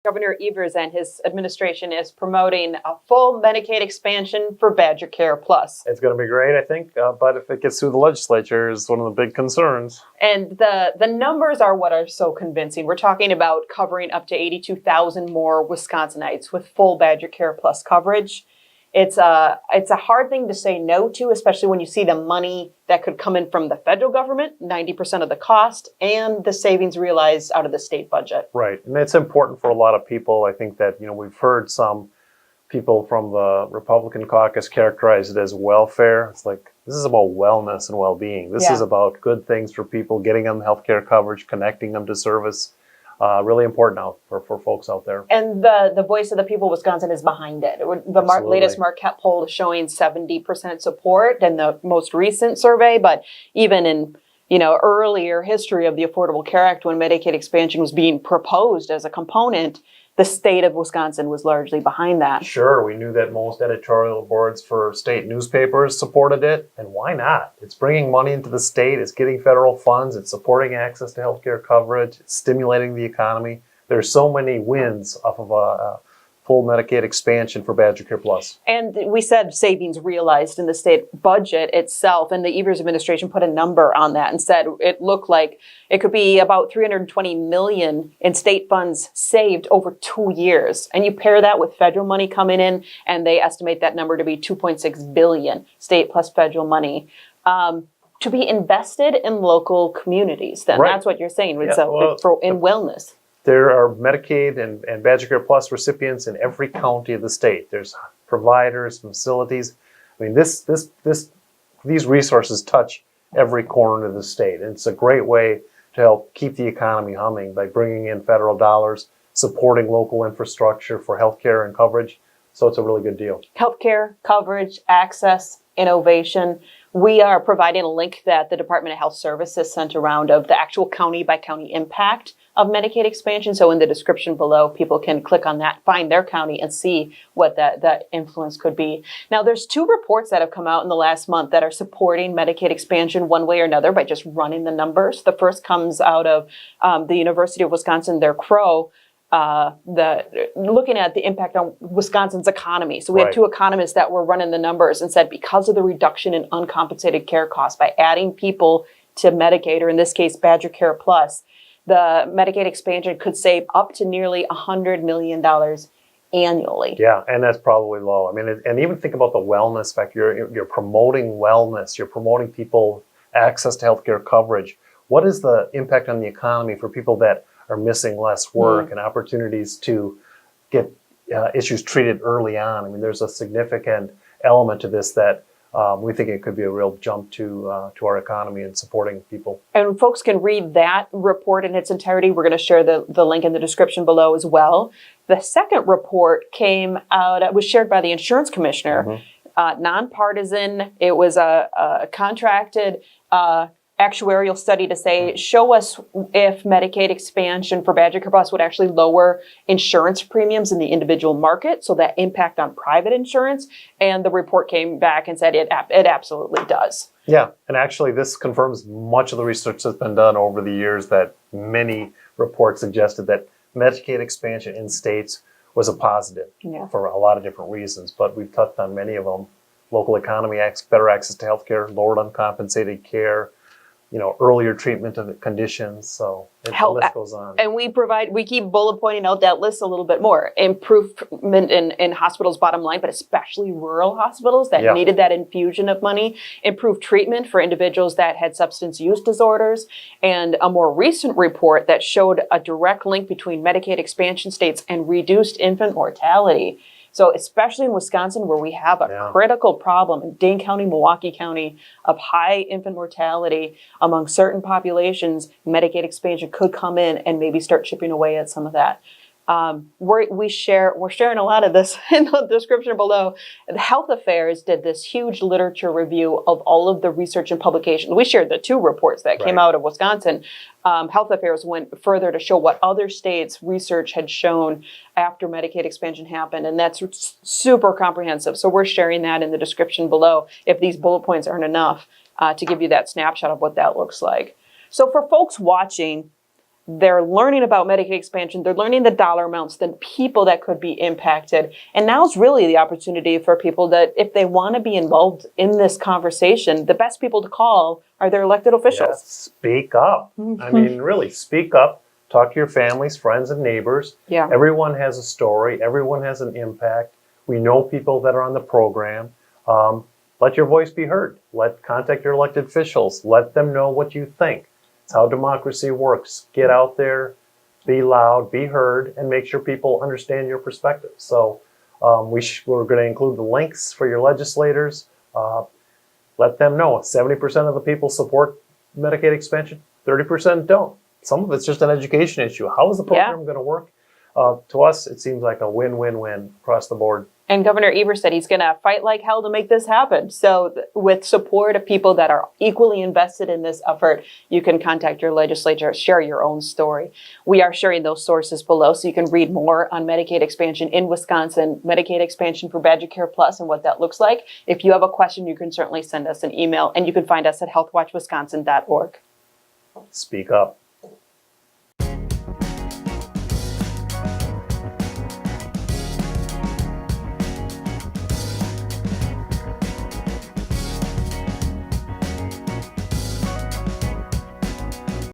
Governor Evers and his administration is promoting a full Medicaid expansion for BadgerCare Plus. It's going to be great, I think, but if it gets through the legislature is one of the big concerns. And the numbers are what are so convincing. We're talking about covering up to 82,000 more Wisconsinites with full BadgerCare Plus coverage. It's a hard thing to say no to, especially when you see the money that could come in from the federal government, 90% of the cost, and the savings realized out of the state budget. Right, and it's important for a lot of people. I think that, we've heard some people from the Republican caucus characterize it as welfare. It's like, this is about wellness and well-being. This is about good things for people, getting them health care coverage, connecting them to service. Really important now for folks out there. And the voice of the people of Wisconsin is behind it. The latest Marquette poll is showing 70% support in the most recent survey, but even in earlier history of the Affordable Care Act, when Medicaid expansion was being proposed as a component, the state of Wisconsin was largely behind that. Sure, we knew that most editorial boards for state newspapers supported it, and why not? It's bringing money into the state, it's getting federal funds, it's supporting access to healthcare coverage, it's stimulating the economy. There's so many wins off of a full Medicaid expansion for BadgerCare Plus. And we said savings realized in the state budget itself, and the Evers administration put a number on that and said it looked like it could be about $320 million in state funds saved over 2 years. And you pair that with federal money coming in, and they estimate that number to be $2.6 billion, state plus federal money, to be invested in local communities. Then That's what you're saying. In wellness. There are Medicaid and BadgerCare Plus recipients in every county of the state. There's providers, facilities. I mean, these resources touch every corner of the state. And it's a great way to help keep the economy humming by bringing in federal dollars, supporting local infrastructure for healthcare and coverage. So it's a really good deal. Healthcare, coverage, access, innovation. We are providing a link that the Department of Health Services sent around of the actual county by county impact of Medicaid expansion. So in the description below, people can click on that, find their county, and see what that influence could be. Now, there's 2 reports that have come out in the last month that are supporting Medicaid expansion one way or another by just running the numbers. The first comes out of the University of Wisconsin, their Crow, looking at the impact on Wisconsin's economy. So we had 2 economists that were running the numbers and said because of the reduction in uncompensated care costs by adding people to Medicaid, or in this case, BadgerCare Plus, the Medicaid expansion could save up to nearly $100 million annually. Yeah, and that's probably low. I mean, and even think about the wellness factor. You're promoting wellness. You're promoting people access to healthcare coverage. What is the impact on the economy for people that are missing less work and opportunities to get issues treated early on? I mean, there's a significant element to this that we think it could be a real jump to our economy and supporting people. And folks can read that report in its entirety. We're going to share the link in the description below as well. The second report came out, it was shared by the insurance commissioner, nonpartisan. It was a contracted actuarial study to say, show us if Medicaid expansion for BadgerCare Plus would actually lower insurance premiums in the individual market, so that impact on private insurance. And the report came back and said it absolutely does. Yeah, and actually this confirms much of the research that's been done over the years that many reports suggested that Medicaid expansion in states was a positive for a lot of different reasons, but we've touched on many of them. Local economy, better access to healthcare, lowered uncompensated care, earlier treatment of conditions. So the list goes on. And we keep bullet pointing out that list a little bit more. Improvement in hospitals' bottom line, but especially rural hospitals that needed that infusion of money. Improved treatment for individuals that had substance use disorders. And a more recent report that showed a direct link between Medicaid expansion states and reduced infant mortality. So especially in Wisconsin, where we have a critical problem in Dane County, Milwaukee County, of high infant mortality among certain populations, Medicaid expansion could come in and maybe start chipping away at some of that. We're sharing a lot of this in the description below. The Health Affairs did this huge literature review of all of the research and publications. We shared the 2 reports that came out of Wisconsin. Health Affairs went further to show what other states' research had shown after Medicaid expansion happened, and that's super comprehensive. So we're sharing that in the description below if these bullet points aren't enough to give you that snapshot of what that looks like. So for folks watching, They're learning about Medicaid expansion. They're learning the dollar amounts, the people that could be impacted. And now's really the opportunity for people that, if they want to be involved in this conversation, the best people to call are their elected officials. Yeah, speak up. I mean, really, speak up. Talk to your families, friends, and neighbors. Yeah. Everyone has a story. Everyone has an impact. We know people that are on the program. Let your voice be heard. Contact your elected officials. Let them know what you think. It's how democracy works. Get out there, be loud, be heard, and make sure people understand your perspective. So we're going to include the links for your legislators. Let them know 70% of the people support Medicaid expansion, 30% don't. Some of it's just an education issue. How is the program going to work? To us, it seems like a win-win-win across the board. And Governor Evers said he's going to fight like hell to make this happen. So with support of people that are equally invested in this effort, you can contact your legislature, share your own story. We are sharing those sources below so you can read more on Medicaid expansion in Wisconsin, Medicaid expansion for BadgerCare Plus and what that looks like. If you have a question, you can certainly send us an email, and you can find us at healthwatchwisconsin.org. Speak up.